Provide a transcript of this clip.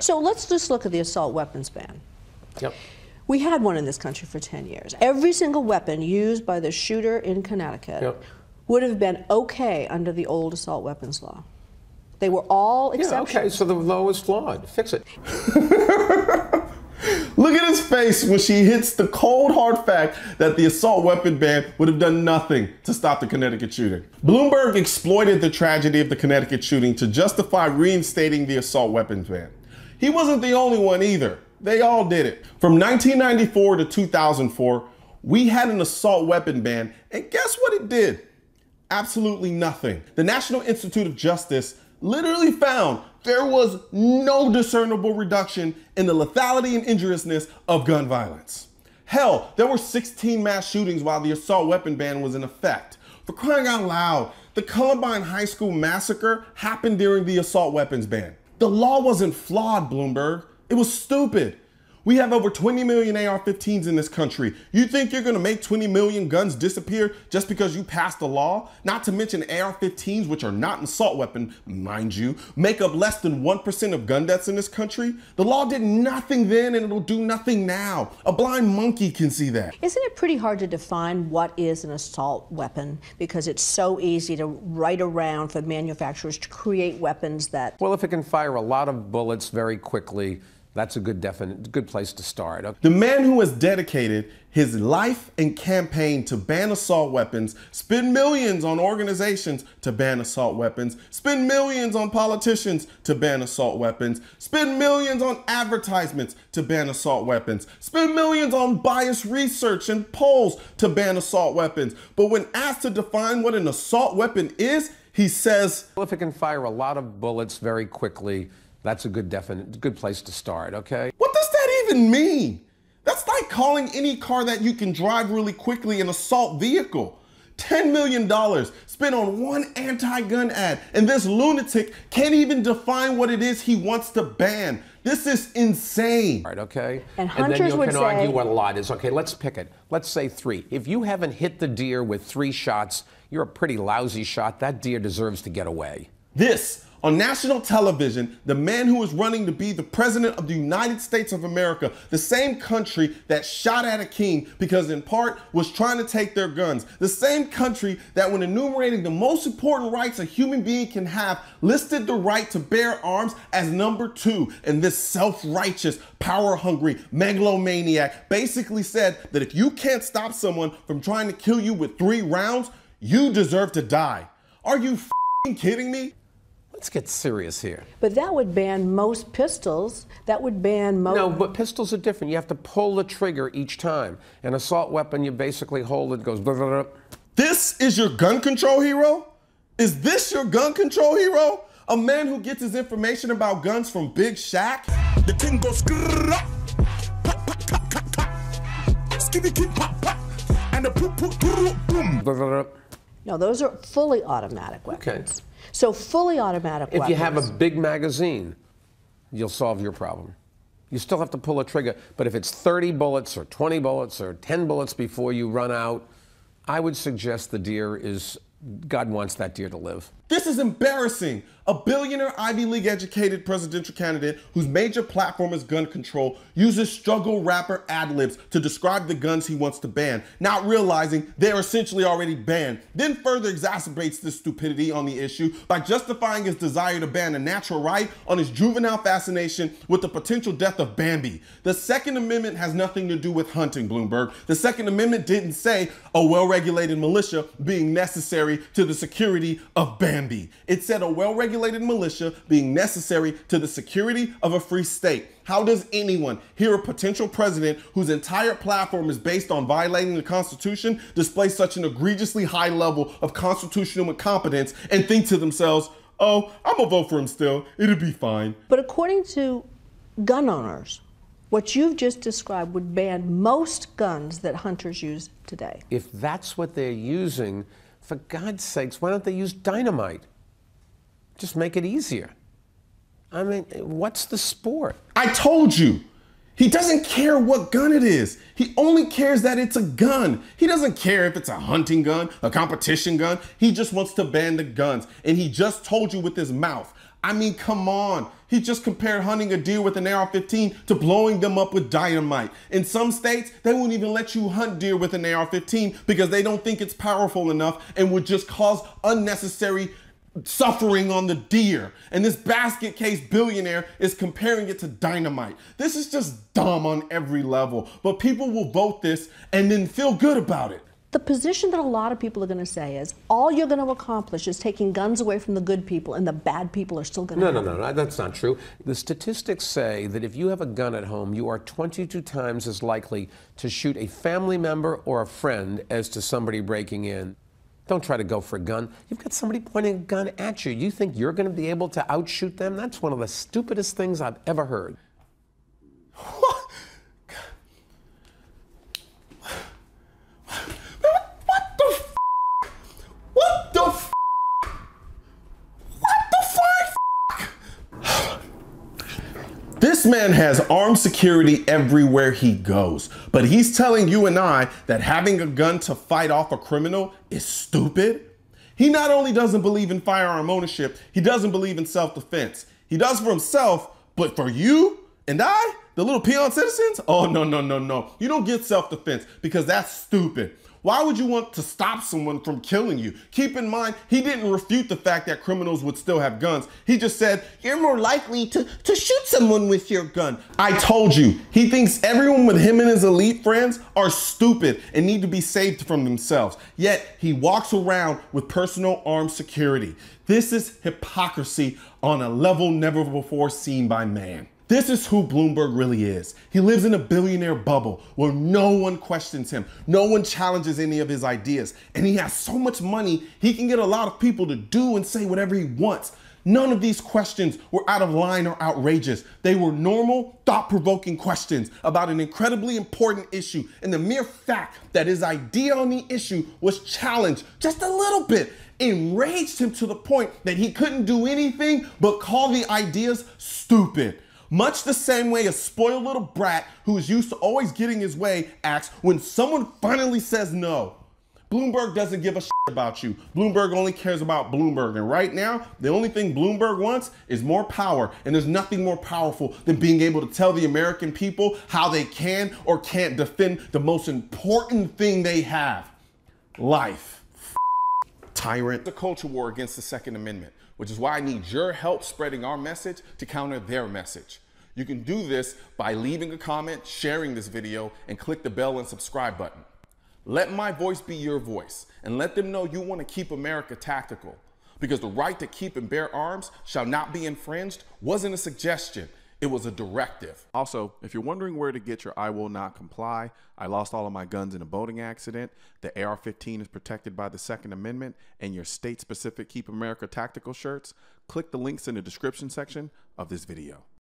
So let's just look at the assault weapons ban. Yep. We had one in this country for 10 years. Every single weapon used by the shooter in Connecticut would have been okay under the old assault weapons law. They were all exceptions. Yeah, okay, so the law is flawed. Fix it. Look at his face when she hits the cold hard fact that the assault weapon ban would have done nothing to stop the Connecticut shooting. Bloomberg exploited the tragedy of the Connecticut shooting to justify reinstating the assault weapons ban. He wasn't the only one either. They all did it. From 1994 to 2004, we had an assault weapon ban, and guess what it did? Absolutely nothing. The National Institute of Justice literally found there was no discernible reduction in the lethality and injuriousness of gun violence. Hell, there were 16 mass shootings while the assault weapon ban was in effect. For crying out loud, the Columbine High School Massacre happened during the assault weapons ban. The law wasn't flawed, Bloomberg. It was stupid. We have over 20 million AR-15s in this country. You think you're gonna make 20 million guns disappear just because you passed a law? Not to mention AR-15s, which are not an assault weapon, mind you, make up less than 1% of gun deaths in this country. The law did nothing then and it'll do nothing now. A blind monkey can see that. Isn't it pretty hard to define what is an assault weapon? Because it's so easy to write around for manufacturers to create weapons that... Well, if it can fire a lot of bullets very quickly, that's a good place to start. The man who has dedicated his life and campaign to ban assault weapons, spend millions on organizations to ban assault weapons, spend millions on politicians to ban assault weapons, spend millions on advertisements to ban assault weapons, spend millions on biased research and polls to ban assault weapons. But when asked to define what an assault weapon is, he says, well, if it can fire a lot of bullets very quickly, that's a good place to start, okay? What does that even mean? That's like calling any car that you can drive really quickly an assault vehicle. $10 million spent on one anti-gun ad, and this lunatic can't even define what it is he wants to ban. This is insane. Right, okay? And then hunters you can argue what a lot is. Okay, let's pick it. Let's say 3. If you haven't hit the deer with 3 shots, you're a pretty lousy shot. That deer deserves to get away. This, on national television, the man who is running to be the president of the United States of America, the same country that shot at a king because in part was trying to take their guns, the same country that when enumerating the most important rights a human being can have, listed the right to bear arms as number 2. And this self-righteous, power-hungry megalomaniac basically said that if you can't stop someone from trying to kill you with 3 rounds, you deserve to die. Are you f***ing kidding me? Let's get serious here. But that would ban most pistols. That would ban most... No, but pistols are different. You have to pull the trigger each time. An assault weapon, you basically hold it, goes... Blah, blah, blah. This is your gun control hero? Is this your gun control hero? A man who gets his information about guns from Big Shaq? The thing goes... And the boom. Blah, blah, blah. No, those are fully automatic weapons. Okay. So fully automatic weapons. If you have a big magazine, you'll solve your problem. You still have to pull a trigger, but if it's 30 bullets or 20 bullets or 10 bullets before you run out, I would suggest the deer is, God wants that deer to live. This is embarrassing. A billionaire Ivy League educated presidential candidate whose major platform is gun control uses struggle rapper ad-libs to describe the guns he wants to ban, not realizing they're essentially already banned, then further exacerbates this stupidity on the issue by justifying his desire to ban a natural right on his juvenile fascination with the potential death of Bambi. The Second Amendment has nothing to do with hunting, Bloomberg. The Second Amendment didn't say a well-regulated militia being necessary to the security of Bambi. It said a well-regulated militia being necessary to the security of a free state. How does anyone hear a potential president whose entire platform is based on violating the Constitution display such an egregiously high level of constitutional incompetence and think to themselves, oh, I'm gonna vote for him still, it'll be fine. But according to gun owners, what you've just described would ban most guns that hunters use today. If that's what they're using, for God's sakes, why don't they use dynamite? Just make it easier. I mean, what's the sport? I told you. He doesn't care what gun it is. He only cares that it's a gun. He doesn't care if it's a hunting gun, a competition gun. He just wants to ban the guns. And he just told you with his mouth, I mean, come on. He just compared hunting a deer with an AR-15 to blowing them up with dynamite. In some states, they won't even let you hunt deer with an AR-15 because they don't think it's powerful enough and would just cause unnecessary suffering on the deer. And this basket case billionaire is comparing it to dynamite. This is just dumb on every level. But people will vote this and then feel good about it. The position that a lot of people are going to say is all you're going to accomplish is taking guns away from the good people and the bad people are still going to have them. No, that's not true. The statistics say that if you have a gun at home, you are 22 times as likely to shoot a family member or a friend as to somebody breaking in. Don't try to go for a gun. You've got somebody pointing a gun at you. You think you're going to be able to outshoot them? That's one of the stupidest things I've ever heard. This man has armed security everywhere he goes, but he's telling you and I that having a gun to fight off a criminal is stupid. He not only doesn't believe in firearm ownership, he doesn't believe in self-defense. He does for himself, but for you and I, the little peon citizens, oh, no. You don't get self-defense because that's stupid. Why would you want to stop someone from killing you? Keep in mind, he didn't refute the fact that criminals would still have guns. He just said, you're more likely to shoot someone with your gun. I told you, he thinks everyone with him and his elite friends are stupid and need to be saved from themselves. Yet he walks around with personal armed security. This is hypocrisy on a level never before seen by man. This is who Bloomberg really is. He lives in a billionaire bubble where no one questions him. No one challenges any of his ideas. And he has so much money, he can get a lot of people to do and say whatever he wants. None of these questions were out of line or outrageous. They were normal, thought-provoking questions about an incredibly important issue. And the mere fact that his idea on the issue was challenged just a little bit enraged him to the point that he couldn't do anything but call the ideas stupid. Much the same way a spoiled little brat who is used to always getting his way acts when someone finally says no. Bloomberg doesn't give a shit about you. Bloomberg only cares about Bloomberg. And right now, the only thing Bloomberg wants is more power. And there's nothing more powerful than being able to tell the American people how they can or can't defend the most important thing they have: life. Tyrant. The culture war against the Second Amendment, which is why I need your help spreading our message to counter their message. You can do this by leaving a comment, sharing this video, and click the bell and subscribe button. Let my voice be your voice, and let them know you want to keep America tactical, because the right to keep and bear arms shall not be infringed wasn't a suggestion, it was a directive. Also, if you're wondering where to get your I will not comply, I lost all of my guns in a boating accident, the AR-15 is protected by the Second Amendment, and your state-specific Keep America Tactical shirts, click the links in the description section of this video.